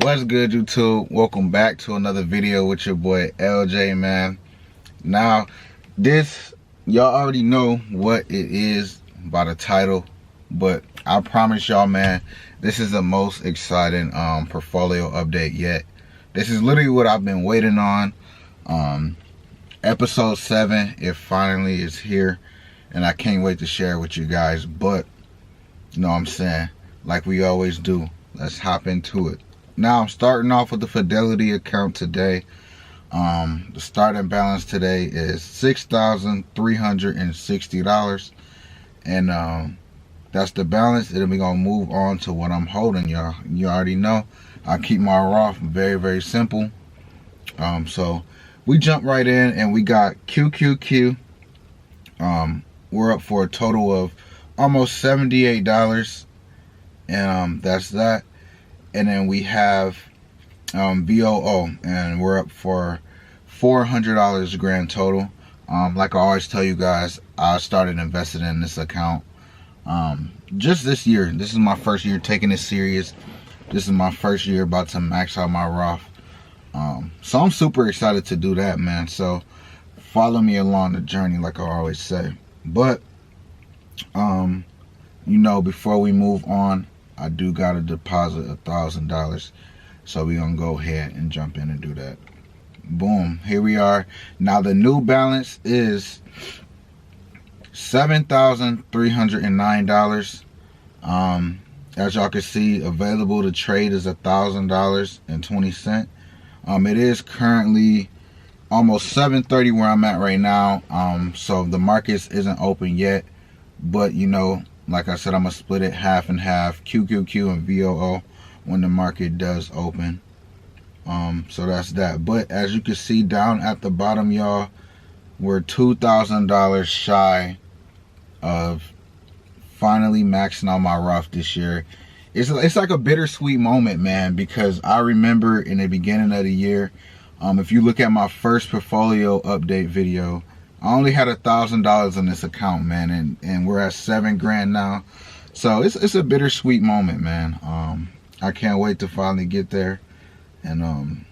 What's good, YouTube? Welcome back to another video with your boy LJ, man. Now, this, y'all already know what it is by the title, but I promise y'all, man, this is the most exciting portfolio update yet. This is literally what I've been waiting on. Episode 7, it finally is here, and I can't wait to share it with you guys. But, you know what I'm saying, like we always do, let's hop into it. Now, I'm starting off with the Fidelity account today. The starting balance today is $6,360. And that's the balance. And then we're going to move on to what I'm holding, y'all. You already know I keep my Roth very, very simple. So we jump right in and we got QQQ. We're up for a total of almost $78. And that's that. And then we have VOO, and we're up for $400 grand total. Like I always tell you guys, I started investing in this account just this year. This is my first year taking it serious. This is my first year about to max out my Roth. So I'm super excited to do that, man. So follow me along the journey, like I always say. But you know, before we move on, I do gotta deposit $1,000, so we're gonna go ahead and jump in and do that. Boom, here we are. Now the new balance is $7,309. As y'all can see, available to trade is $1,000.20. It is currently almost 7:30 where I'm at right now. So the markets isn't open yet, but you know, like I said, I'm going to split it half and half, QQQ and VOO, when the market does open. So that's that. But as you can see down at the bottom, y'all, we're $2,000 shy of finally maxing out my Roth this year. It's like a bittersweet moment, man, because I remember in the beginning of the year, if you look at my first portfolio update video, I only had $1,000 in this account, man, and we're at $7 grand now. So it's a bittersweet moment, man. I can't wait to finally get there, and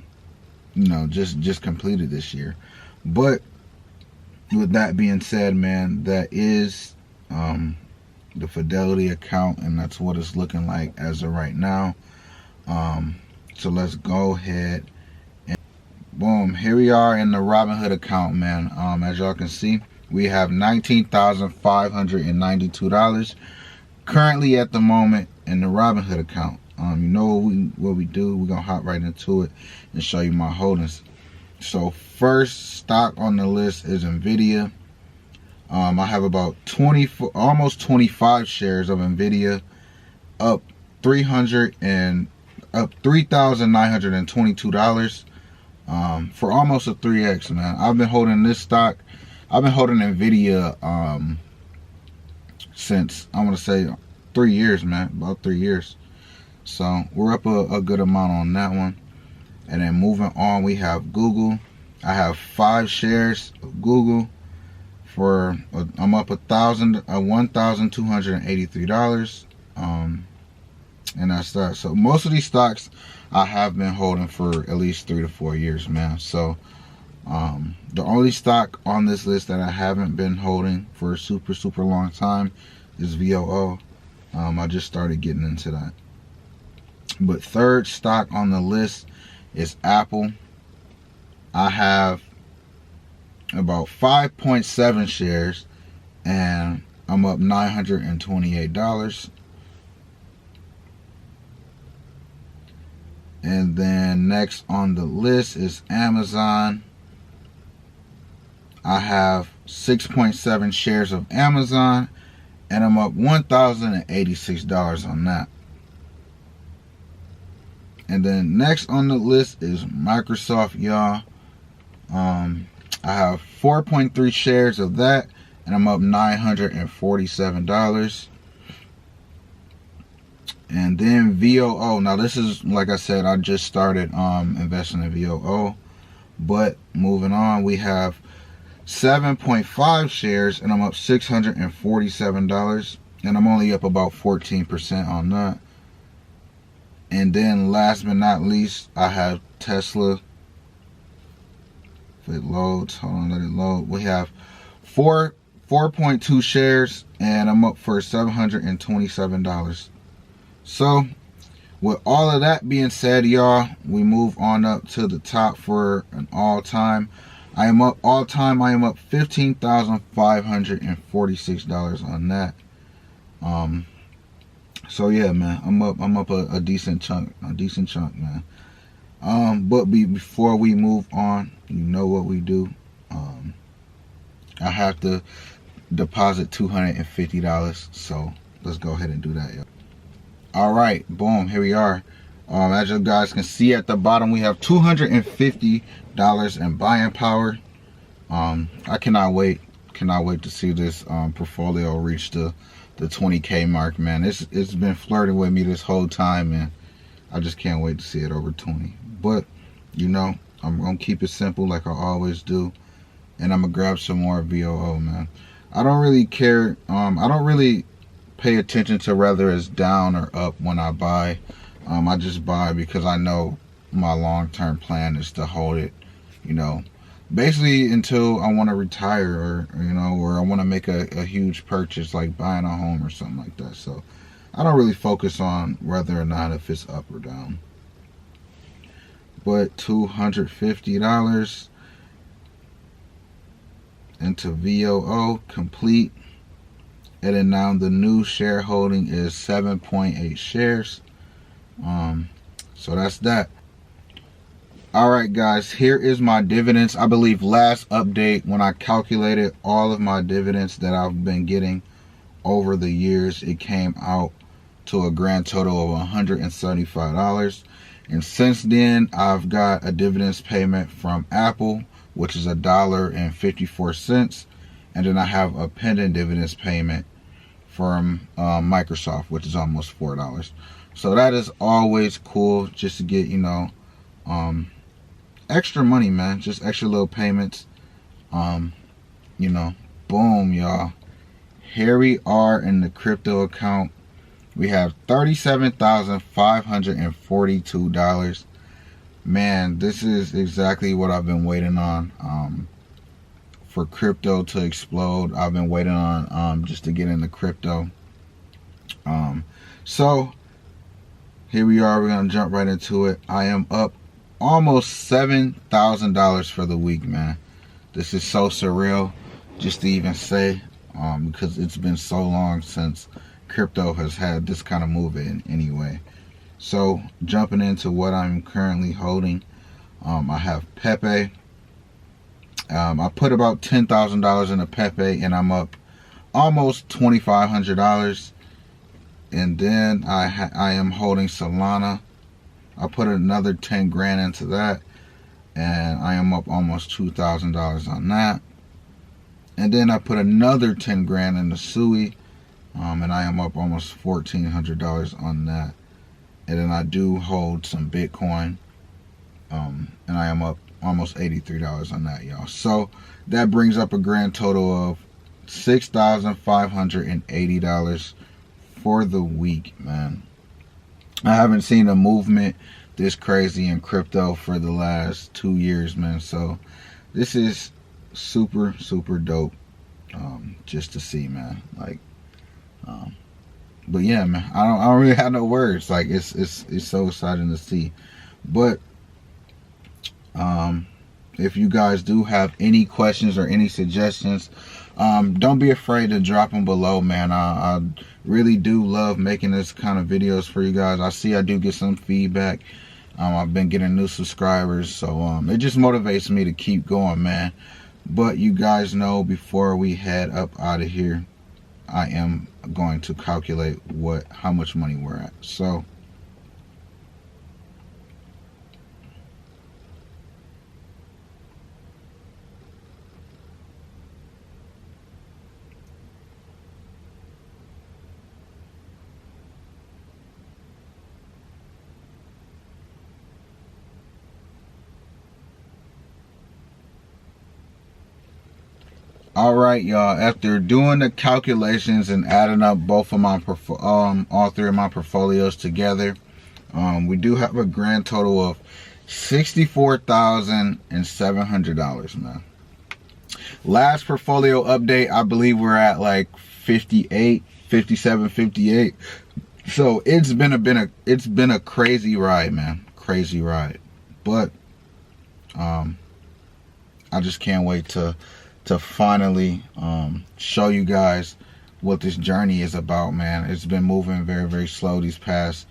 you know, just complete it this year. But with that being said, man, that is the Fidelity account, and that's what it's looking like as of right now. So let's go ahead. Boom, here we are in the Robinhood account, man. As y'all can see, we have $19,592 currently at the moment in the Robinhood account. You know what we do. We're gonna hop right into it and show you my holdings. So first stock on the list is Nvidia. I have about almost 25 shares of Nvidia, up $3,922. For almost a 3x, man. I've been holding this stock. I've been holding Nvidia since, I want to say, 3 years, man. About 3 years. So we're up a good amount on that one. And then moving on, we have Google. I have 5 shares of Google for I'm up $1,283. And that's that. So most of these stocks I have been holding for at least 3 to 4 years, man. So the only stock on this list that I haven't been holding for a super long time is VOO. I just started getting into that. But third stock on the list is Apple. I have about 5.7 shares, and I'm up $928. And then next on the list is Amazon. I have 6.7 shares of Amazon, and I'm up $1,086 on that. And then next on the list is Microsoft, y'all. I have 4.3 shares of that, and I'm up $947. And then VOO. Now this is, like I said, I just started investing in VOO. But moving on, we have 7.5 shares, and I'm up $647. And I'm only up about 14% on that. And then last but not least, I have Tesla. If it loads, hold on, let it load. We have 4.2 shares, and I'm up for $727. So with all of that being said, y'all, we move on up to the top for an all-time. I am up $15,546 on that. So yeah, man, I'm up a decent chunk, man. But before we move on, you know what we do. I have to deposit $250, so let's go ahead and do that, yo. All right, boom, here we are. As you guys can see at the bottom, we have $250 in buying power. I cannot wait to see this portfolio reach the 20K mark, man. It's been flirting with me this whole time, man. I just can't wait to see it over 20. But you know, I'm gonna keep it simple like I always do, and I'm gonna grab some more VOO, man. I don't really care. I don't really pay attention to whether it's down or up when I buy. I just buy because I know my long-term plan is to hold it, you know, basically until I want to retire, or you know, or I want to make a huge purchase like buying a home or something like that. So I don't really focus on whether or not if it's up or down. But $250 into VOO complete. And then now the new shareholding is 7.8 shares. So that's that. All right, guys, here is my dividends. I believe last update when I calculated all of my dividends that I've been getting over the years, it came out to a grand total of $175. And since then, I've got a dividends payment from Apple, which is $1.54. And then I have a pending dividends payment from Microsoft, which is almost $4. So that is always cool, just to get, you know, extra money, man. Just extra little payments. You know, boom, y'all. Here we are in the crypto account. We have $37,542. Man, this is exactly what I've been waiting on. For crypto to explode. I've been waiting on just to get into crypto. So here we are. We're gonna jump right into it. I am up almost $7,000 for the week, man. This is so surreal just to even say, because it's been so long since crypto has had this kind of move in anyway. So jumping into what I'm currently holding, I have Pepe. I put about $10,000 in a Pepe, and I'm up almost $2,500. And then I am holding Solana. I put another 10 grand into that, and I am up almost $2,000 on that. And then I put another 10 grand into Sui, and I am up almost $1,400 on that. And then I do hold some Bitcoin, and I am up almost $83 on that, y'all. So that brings up a grand total of $6,580 for the week, man. I haven't seen a movement this crazy in crypto for the last 2 years, man. So this is super dope, just to see, man. Like, but yeah, man, I don't really have no words. Like, it's so exciting to see. But if you guys do have any questions or any suggestions, don't be afraid to drop them below, man. I really do love making this kind of videos for you guys. I do get some feedback. I've been getting new subscribers, so it just motivates me to keep going, man. But you guys know, before we head up out of here, I am going to calculate how much money we're at. So all right, y'all, after doing the calculations and adding up both of my all three of my portfolios together, We do have a grand total of $64,700, man. Last portfolio update, I believe we're at like 58, 57, 58. So it's been a crazy ride, man. Crazy ride. But I just can't wait to finally show you guys what this journey is about, man. It's been moving very, very slow these past,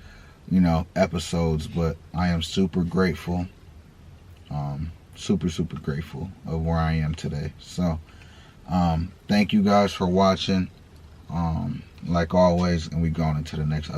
episodes, but I am super grateful. Super grateful of where I am today. So thank you guys for watching, like always, and we going into the next episode.